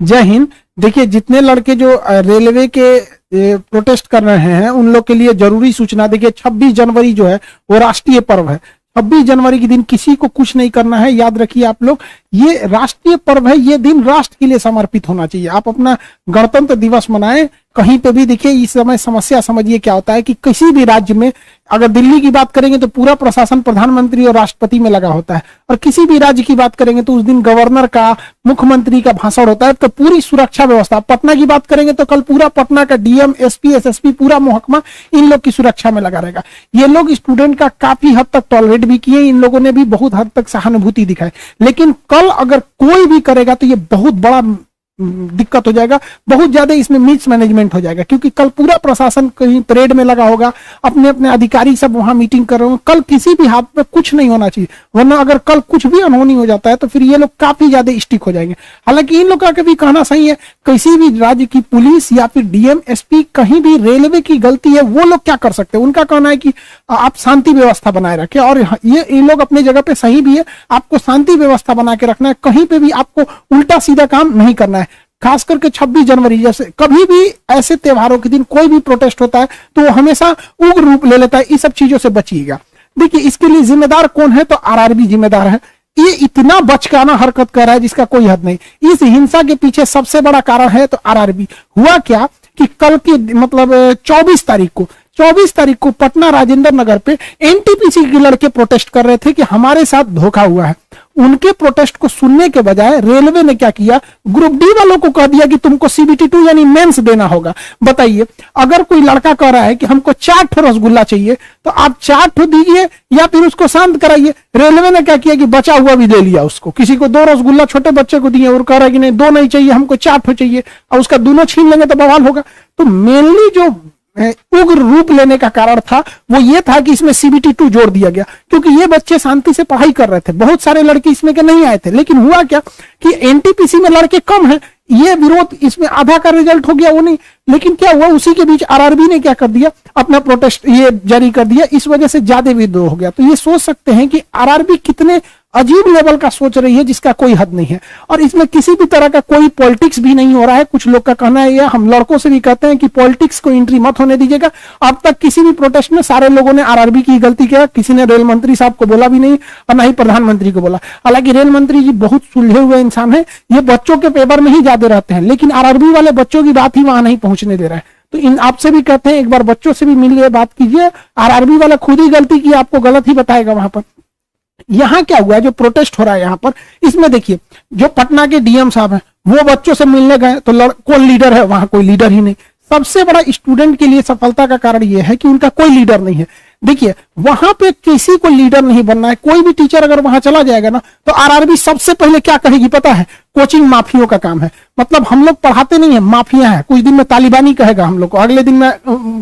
जय हिंद। देखिए, जितने लड़के जो रेलवे के प्रोटेस्ट कर रहे हैं उन लोग के लिए जरूरी सूचना। देखिए, 26 जनवरी जो है वो राष्ट्रीय पर्व है। 26 जनवरी के दिन किसी को कुछ नहीं करना है, याद रखिए आप लोग। ये राष्ट्रीय पर्व है, ये दिन राष्ट्र के लिए समर्पित होना चाहिए। आप अपना गणतंत्र दिवस मनाएं कहीं पे भी। देखिए, इस समय समस्या समझिए क्या होता है कि किसी भी राज्य में, अगर दिल्ली की बात करेंगे तो पूरा प्रशासन प्रधानमंत्री और राष्ट्रपति में लगा होता है, और किसी भी राज्य की बात करेंगे तो उस दिन गवर्नर का, मुख्यमंत्री का भाषण होता है। तो पूरी सुरक्षा व्यवस्था, पटना की बात करेंगे तो कल पूरा पटना का डीएम, एसपी, एसएसपी, पूरा महकमा इन लोग की सुरक्षा में लगा रहेगा। ये लोग स्टूडेंट का काफी हद तक टॉलरेट भी किए, इन लोगों ने भी बहुत हद तक सहानुभूति दिखाई। लेकिन कल अगर कोई भी करेगा तो ये बहुत बड़ा दिक्कत हो जाएगा, बहुत ज्यादा इसमें मिसमैनेजमेंट हो जाएगा, क्योंकि कल पूरा प्रशासन कहीं परेड में लगा होगा, अपने अपने अधिकारी सब वहां मीटिंग कर रहे होंगे। कल किसी भी हाथ में कुछ नहीं होना चाहिए, वरना अगर कल कुछ भी अनहोनी हो जाता है तो फिर ये लोग काफी ज्यादा स्टिक हो जाएंगे। हालांकि इन लोग का कभी कहना सही है, किसी भी राज्य की पुलिस या फिर डीएम, एसपी, कहीं भी रेलवे की गलती है, वो लोग क्या कर सकते हैं? उनका कहना है कि आप शांति व्यवस्था बनाए रखें, और ये इन लोग अपने जगह पे सही भी है। आपको शांति व्यवस्था बना के रखना है, कहीं पे भी आपको उल्टा सीधा काम नहीं करना है। खास करके 26 जनवरी जैसे कभी भी ऐसे त्योहारों के दिन कोई भी प्रोटेस्ट होता है तो वो हमेशा उग्र रूप ले लेता है। इस सब चीजों से बचिएगा। देखिए, इसके लिए जिम्मेदार कौन है? तो आरआरबी जिम्मेदार है। ये इतना बचकाना हरकत कर रहा है जिसका कोई हद नहीं। इस हिंसा के पीछे सबसे बड़ा कारण है तो आरआरबी। हुआ क्या कि कल की मतलब 24 तारीख को पटना राजेंद्र नगर पे एनटीपीसी के लड़के प्रोटेस्ट कर रहे थे कि हमारे साथ धोखा हुआ है। उनके प्रोटेस्ट को सुनने के बजाय रेलवे ने क्या किया, ग्रुप डी वालों को कह दिया कि तुमको सीबीटी 2 यानी मेंस देना होगा। बताइए, अगर कोई लड़का कह रहा है कि हमको 4 ठो रसगुल्ला चाहिए तो आप 4 ठो दीजिए या फिर उसको शांत कराइए। रेलवे ने क्या किया कि बचा हुआ भी ले लिया उसको। किसी को 2 रसगुल्ला छोटे बच्चे को दिए और कह रहा है कि नहीं 2 नहीं चाहिए, हमको 4 ठो चाहिए, और उसका दोनों छीन लेंगे तो बवाल होगा। तो मेनली जो उग्र रूप लेने का कारण था वो ये था कि इसमें सीबीटी 2 जोड़ दिया गया, क्योंकि ये बच्चे शांति से पढ़ाई कर रहे थे। बहुत सारे लड़के इसमें के नहीं आए थे, लेकिन हुआ क्या कि एनटीपीसी में लड़के कम हैं, ये विरोध इसमें आधा का रिजल्ट हो गया वो नहीं। लेकिन क्या हुआ, उसी के बीच आरआरबी ने क्या कर दिया, अपना प्रोटेस्ट ये जारी कर दिया। इस वजह से ज्यादा विद्रोह हो गया। तो ये सोच सकते हैं कि आरआरबी कितने अजीब लेवल का सोच रही है जिसका कोई हद नहीं है, और इसमें किसी भी तरह का कोई पॉलिटिक्स भी नहीं हो रहा है। कुछ लोग का कहना है, या हम लड़कों से भी कहते हैं कि पॉलिटिक्स को एंट्री मत होने दीजिएगा। अब तक किसी भी प्रोटेस्ट में सारे लोगों ने आरआरबी की गलती किया, किसी ने रेल मंत्री साहब को बोला भी नहीं और ना ही प्रधानमंत्री को बोला। हालांकि रेल मंत्री जी बहुत सुलझे हुए इंसान है, ये बच्चों के पेपर में ही ज्यादा रहते हैं, लेकिन आरआरबी वाले बच्चों की बात ही वहां नहीं पहुंचने दे रहा है। तो इन आपसे भी कहते हैं, एक बार बच्चों से भी मिलिए, बात कीजिए। आरआरबी वाला खुद ही गलती की, आपको गलत ही बताएगा वहां पर। यहां क्या हुआ है, जो प्रोटेस्ट हो रहा है यहां पर, इसमें देखिए जो पटना के डीएम साहब हैं वो बच्चों से मिलने गए तो कौन लीडर है? वहां कोई लीडर ही नहीं। सबसे बड़ा स्टूडेंट के लिए सफलता का कारण यह है कि उनका कोई लीडर नहीं है। देखिए, वहां पे किसी को लीडर नहीं बनना है। कोई भी टीचर अगर वहां चला जाएगा ना तो आरआरबी सबसे पहले क्या कहेगी पता है? कोचिंग माफियों का काम है। मतलब हम लोग पढ़ाते नहीं है, माफिया है। कुछ दिन में तालिबानी कहेगा हम लोग को, अगले दिन में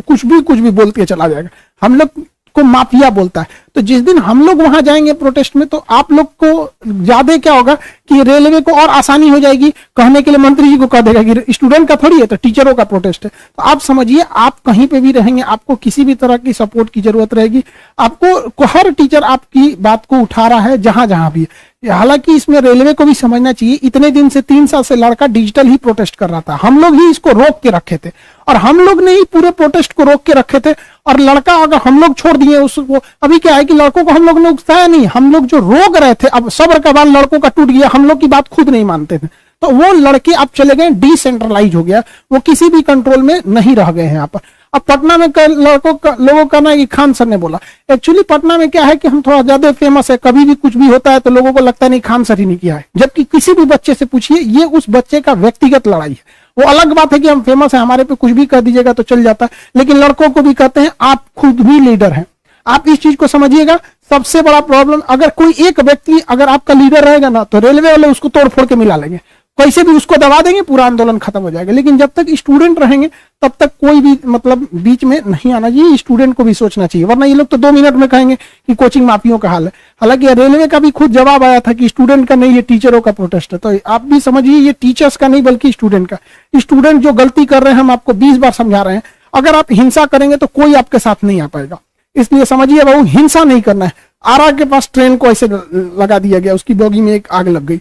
कुछ भी बोल के चला जाएगा। हम लोग को माफिया बोलता है। तो जिस दिन हम लोग वहां जाएंगे प्रोटेस्ट में तो आप लोग को ज्यादा क्या होगा कि रेलवे को और आसानी हो जाएगी कहने के लिए। मंत्री जी को कह देगा कि स्टूडेंट का थोड़ी है, तो टीचरों का प्रोटेस्ट है। तो आप समझिए, आप कहीं पे भी रहेंगे आपको किसी भी तरह की सपोर्ट की जरूरत रहेगी। आपको हर टीचर आपकी बात को उठा रहा है जहां जहां भी। हालांकि इसमें रेलवे को भी समझना चाहिए, इतने दिन से 3 साल से लड़का डिजिटल ही प्रोटेस्ट कर रहा था। हम लोग ही इसको रोक के रखे थे, और हम लोग ने ही पूरे प्रोटेस्ट को रोक के रखे थे। और लड़का अगर हम लोग छोड़ दिए उसको, अभी क्या है कि लड़कों को हम लोग ने उकसाया नहीं, हम लोग जो रोक रहे थे, अब सब्र का बाल लड़कों का टूट गया। हम लोग की बात खुद नहीं मानते थे, तो वो लड़के अब चले गए, डिसेंट्रलाइज हो गया, वो किसी भी कंट्रोल में नहीं रह गए हैं यहाँ पर। अब पटना में लोगों का ना कि खान सर ने बोला, एक्चुअली पटना में क्या है कि हम थोड़ा ज्यादा फेमस है, कभी भी कुछ भी होता है तो लोगों को लगता है नहीं खान सर ही नहीं किया है। जबकि किसी भी बच्चे से पूछिए, ये उस बच्चे का व्यक्तिगत लड़ाई है। वो अलग बात है कि हम फेमस है, हमारे पे कुछ भी कर दीजिएगा तो चल जाता है, लेकिन लड़कों को भी कहते हैं आप खुद भी लीडर हैं। आप इस चीज को समझिएगा। सबसे बड़ा प्रॉब्लम, अगर कोई एक व्यक्ति अगर आपका लीडर रहेगा ना तो रेलवे वाले उसको तोड़ फोड़ के मिला लेंगे, कैसे भी उसको दबा देंगे, पूरा आंदोलन खत्म हो जाएगा। लेकिन जब तक स्टूडेंट रहेंगे तब तक कोई भी मतलब बीच में नहीं आना चाहिए। स्टूडेंट को भी सोचना चाहिए, वरना ये लोग तो 2 मिनट में कहेंगे कि कोचिंग माफियों का हाल है। हालांकि रेलवे का भी खुद जवाब आया था कि स्टूडेंट का नहीं, ये टीचरों का प्रोटेस्ट है। तो आप भी समझिए, ये टीचर्स का नहीं बल्कि स्टूडेंट का। स्टूडेंट जो गलती कर रहे हैं, हम आपको 20 बार समझा रहे हैं, अगर आप हिंसा करेंगे तो कोई आपके साथ नहीं आ पाएगा। इसलिए समझिए बाबू, हिंसा नहीं करना है। आरा के पास ट्रेन को ऐसे लगा दिया गया, उसकी बोगी में एक आग लग गई।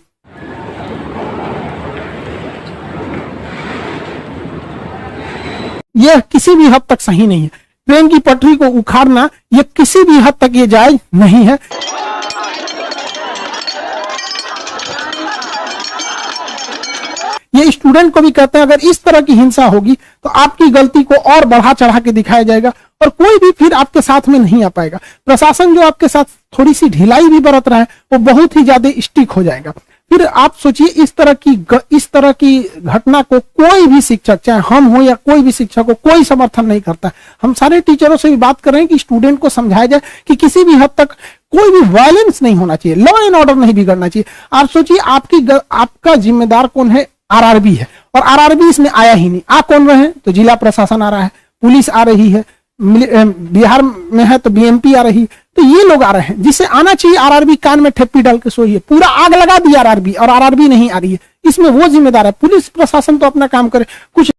यह किसी भी हद तक सही नहीं है। ट्रेन की पटरी को उखाड़ना यह किसी भी हद तक ये जायज नहीं है। ये स्टूडेंट को भी कहते हैं अगर इस तरह की हिंसा होगी तो आपकी गलती को और बढ़ा चढ़ा के दिखाया जाएगा और कोई भी फिर आपके साथ में नहीं आ पाएगा। प्रशासन जो आपके साथ थोड़ी सी ढिलाई भी बरत रहा है वो बहुत ही ज्यादा स्ट्रिक्ट हो जाएगा। फिर आप सोचिए इस तरह की घटना को कोई भी शिक्षक, चाहे हम हो या कोई भी शिक्षक हो, कोई समर्थन नहीं करता। हम सारे टीचरों से भी बात कर रहे हैं कि स्टूडेंट को समझाया जाए कि किसी भी हद तक कोई भी वायलेंस नहीं होना चाहिए, लॉ एंड ऑर्डर नहीं बिगड़ना चाहिए। आप सोचिए आपका जिम्मेदार कौन है? आरआरबी है, और आरआरबी इसमें आया ही नहीं। आ कौन रहे हैं? तो जिला प्रशासन आ रहा है, पुलिस आ रही है, बिहार में है तो बीएमपी आ रही है, तो ये लोग आ रहे हैं। जिसे आना चाहिए आरआरबी कान में ठप्पी डाल के सोई है, पूरा आग लगा दिया आरआरबी, और आरआरबी नहीं आ रही है। इसमें वो जिम्मेदार है। पुलिस प्रशासन तो अपना काम करे। कुछ